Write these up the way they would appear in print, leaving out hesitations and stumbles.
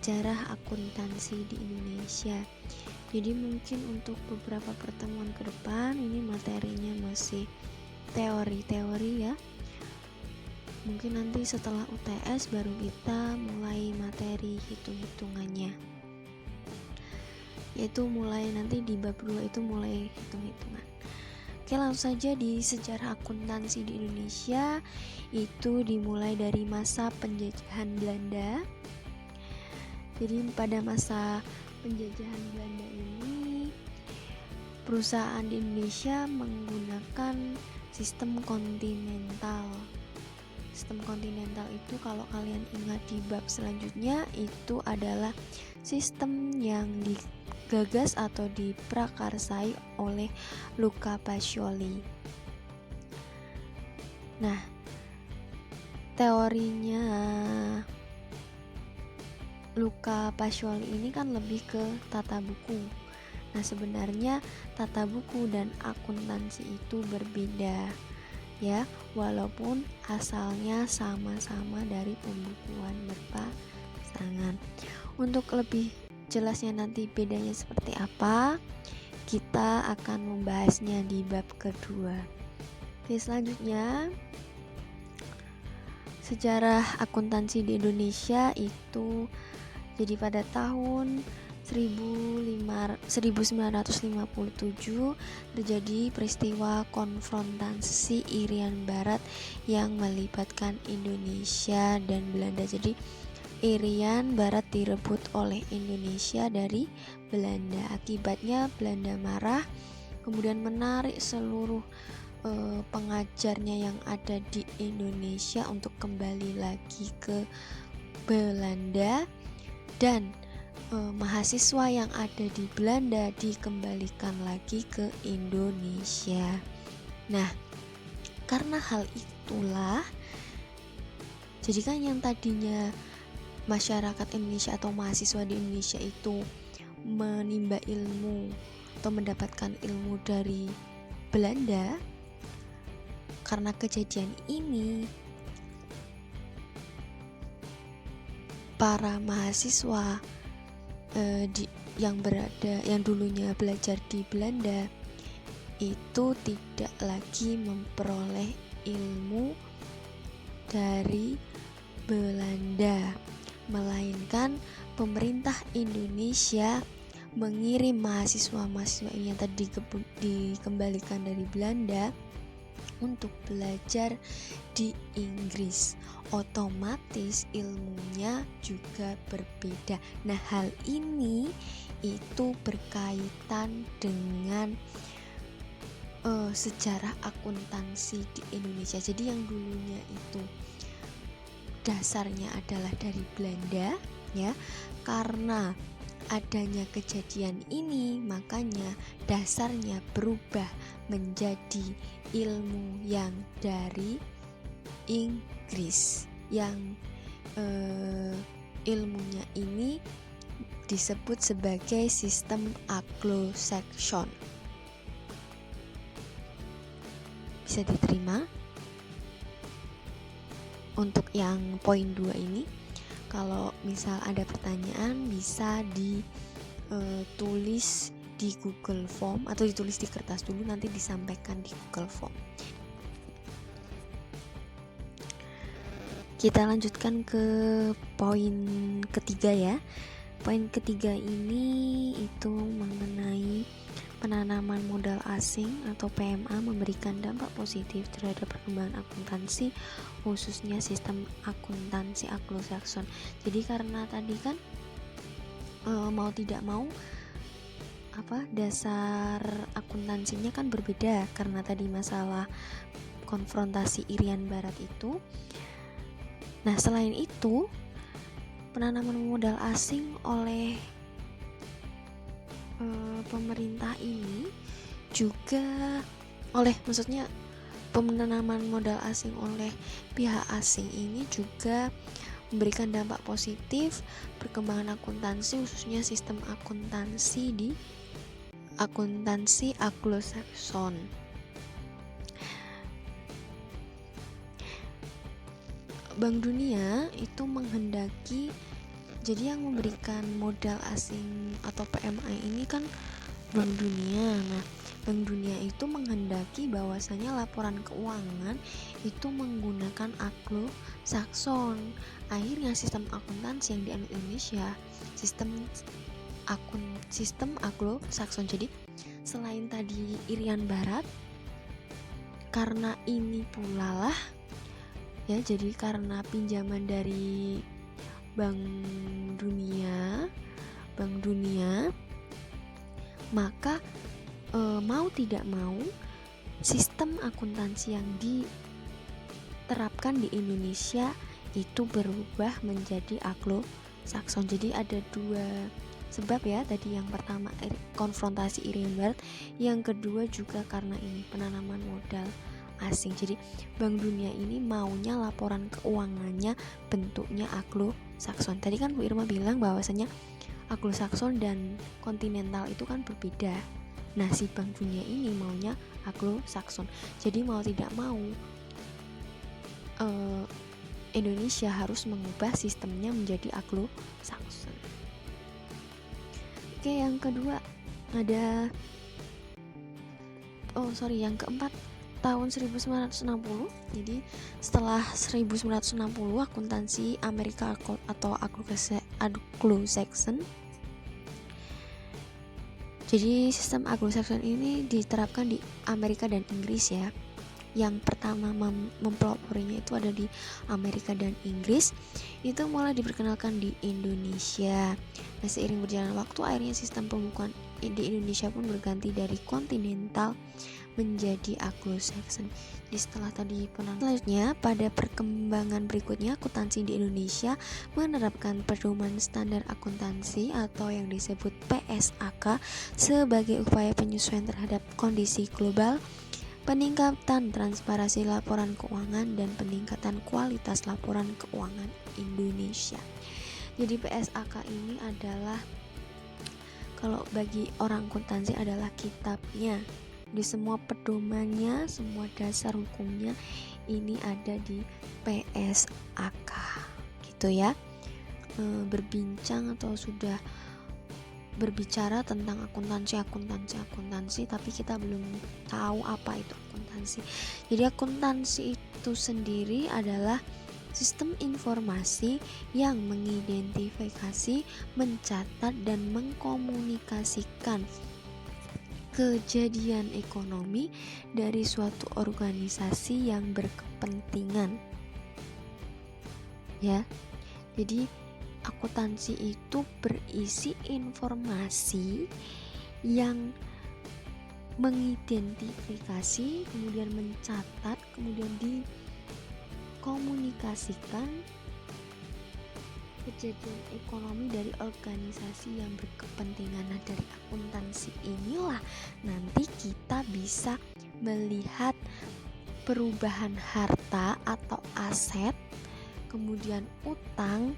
sejarah akuntansi di Indonesia. Jadi mungkin untuk beberapa pertemuan ke depan ini materinya masih teori-teori ya. Mungkin nanti setelah UTS baru kita mulai materi hitung-hitungannya. Yaitu mulai nanti di bab 2 itu mulai hitung-hitungan. Oke, langsung saja di sejarah akuntansi di Indonesia itu dimulai dari masa penjajahan Belanda. Jadi pada masa penjajahan Belanda ini perusahaan di Indonesia menggunakan sistem kontinental. Sistem kontinental itu kalau kalian ingat di bab selanjutnya itu adalah sistem yang digagas atau diprakarsai oleh Luca Pacioli. Nah, teorinya Luca Pacioli ini kan lebih ke tata buku. Nah, sebenarnya tata buku dan akuntansi itu berbeda ya, walaupun asalnya sama-sama dari pembukuan berpasangan. Untuk lebih jelasnya nanti bedanya seperti apa, kita akan membahasnya di bab kedua. Oke, selanjutnya sejarah akuntansi di Indonesia itu jadi pada tahun 1957 terjadi peristiwa konfrontasi Irian Barat yang melibatkan Indonesia dan Belanda. Jadi Irian Barat direbut oleh Indonesia dari Belanda. Akibatnya Belanda marah, kemudian menarik seluruh pengajarnya yang ada di Indonesia untuk kembali lagi ke Belanda, dan mahasiswa yang ada di Belanda dikembalikan lagi ke Indonesia. Nah, karena hal itulah, jadi kan yang tadinya masyarakat Indonesia atau mahasiswa di Indonesia itu menimba ilmu atau mendapatkan ilmu dari Belanda, karena kejadian ini para mahasiswa yang dulunya belajar di Belanda itu tidak lagi memperoleh ilmu dari Belanda, melainkan pemerintah Indonesia mengirim mahasiswa-mahasiswa ini yang tadi dikembalikan dari Belanda untuk belajar di Inggris. Otomatis ilmunya juga berbeda. Nah, hal ini itu berkaitan dengan sejarah akuntansi di Indonesia. Jadi yang dulunya itu dasarnya adalah dari Belanda ya. Karena adanya kejadian ini, makanya dasarnya berubah menjadi ilmu yang dari Inggris, yang ilmunya ini disebut sebagai sistem Anglo-Saxon. Bisa diterima? Untuk yang poin 2 ini, kalau misal ada pertanyaan bisa ditulis di Google Form atau ditulis di kertas dulu, nanti disampaikan di Google Form. Kita lanjutkan ke poin ketiga ya. Poin ketiga ini itu mengenai penanaman modal asing atau PMA memberikan dampak positif terhadap perkembangan akuntansi, khususnya sistem akuntansi Anglo-Saxon. Jadi karena tadi kan mau tidak mau dasar akuntansinya kan berbeda karena tadi masalah konfrontasi Irian Barat itu. Nah, selain itu penanaman modal asing oleh pemerintah ini juga penanaman modal asing oleh pihak asing ini juga memberikan dampak positif perkembangan akuntansi, khususnya sistem akuntansi di akuntansi Anglo-Saxon. Bank Dunia itu menghendaki Jadi yang memberikan modal asing atau PMI ini kan Bank Dunia. Nah, Bank Dunia itu menghendaki bahwasanya laporan keuangan itu menggunakan Anglo-Saxon. Akhirnya sistem akuntansi yang dianut Indonesia sistem Anglo-Saxon. Jadi selain tadi Irian Barat, karena ini pula lah ya, jadi karena pinjaman dari Bank Dunia, maka mau tidak mau sistem akuntansi yang diterapkan di Indonesia itu berubah menjadi Anglo-Saxon. Jadi ada dua sebab ya, tadi yang pertama konfrontasi Irian Barat, yang kedua juga karena ini penanaman modal asing. Jadi Bank Dunia ini maunya laporan keuangannya bentuknya Anglo-Saxon. Tadi kan Bu Irma bilang bahwasanya Anglo-Saxon dan kontinental itu kan berbeda. Nah, si Bank Dunia ini maunya Anglo-Saxon. Jadi mau tidak mau Indonesia harus mengubah sistemnya menjadi Anglo-Saxon. Oke, yang kedua ada yang keempat tahun 1960. Jadi setelah 1960 akuntansi Amerika atau Anglo-Saxon. Jadi sistem Anglo-Saxon ini diterapkan di Amerika dan Inggris ya. Yang pertama mempeloporinya itu ada di Amerika dan Inggris. Itu mulai diperkenalkan di Indonesia. Nah, seiring berjalan waktu akhirnya sistem pembukuan di Indonesia pun berganti dari kontinental menjadi Anglo-Saxon. Jadi setelah tadi selanjutnya, pada perkembangan berikutnya akuntansi di Indonesia menerapkan pedoman standar akuntansi atau yang disebut PSAK sebagai upaya penyesuaian terhadap kondisi global, peningkatan transparansi laporan keuangan, dan peningkatan kualitas laporan keuangan Indonesia. Jadi PSAK ini adalah, kalau bagi orang akuntansi, adalah kitabnya. Di semua pedomannya, semua dasar hukumnya ini ada di PSAK gitu ya. Berbincang atau sudah berbicara tentang akuntansi, tapi kita belum tahu apa itu akuntansi. Jadi akuntansi itu sendiri adalah sistem informasi yang mengidentifikasi, mencatat, dan mengkomunikasikan kejadian ekonomi dari suatu organisasi yang berkepentingan. Ya. Jadi akuntansi itu berisi informasi yang mengidentifikasi, kemudian mencatat, kemudian dikomunikasikan kejadian ekonomi dari organisasi yang berkepentingan. Nah, dari akuntansi inilah nanti kita bisa melihat perubahan harta atau aset, kemudian utang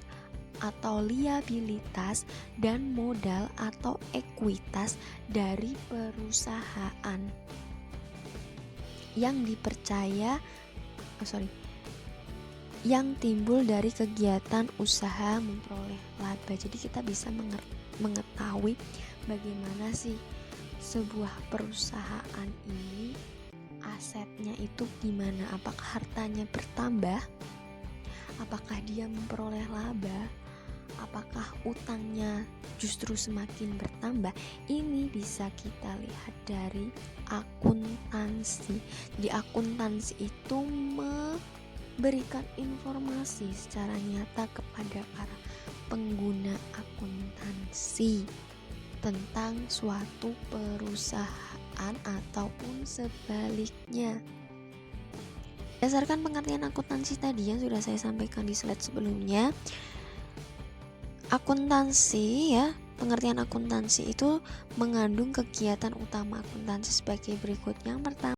atau liabilitas, dan modal atau ekuitas dari perusahaan yang yang timbul dari kegiatan usaha memperoleh laba. Jadi kita bisa mengetahui bagaimana sih sebuah perusahaan ini asetnya itu gimana, apakah hartanya bertambah, apakah dia memperoleh laba, apakah utangnya justru semakin bertambah. Ini bisa kita lihat dari akuntansi. Jadi akuntansi itu berikan informasi secara nyata kepada para pengguna akuntansi tentang suatu perusahaan ataupun sebaliknya. Berdasarkan pengertian akuntansi tadi yang sudah saya sampaikan di slide sebelumnya, akuntansi ya, pengertian akuntansi itu mengandung kegiatan utama akuntansi sebagai berikut. Yang pertama,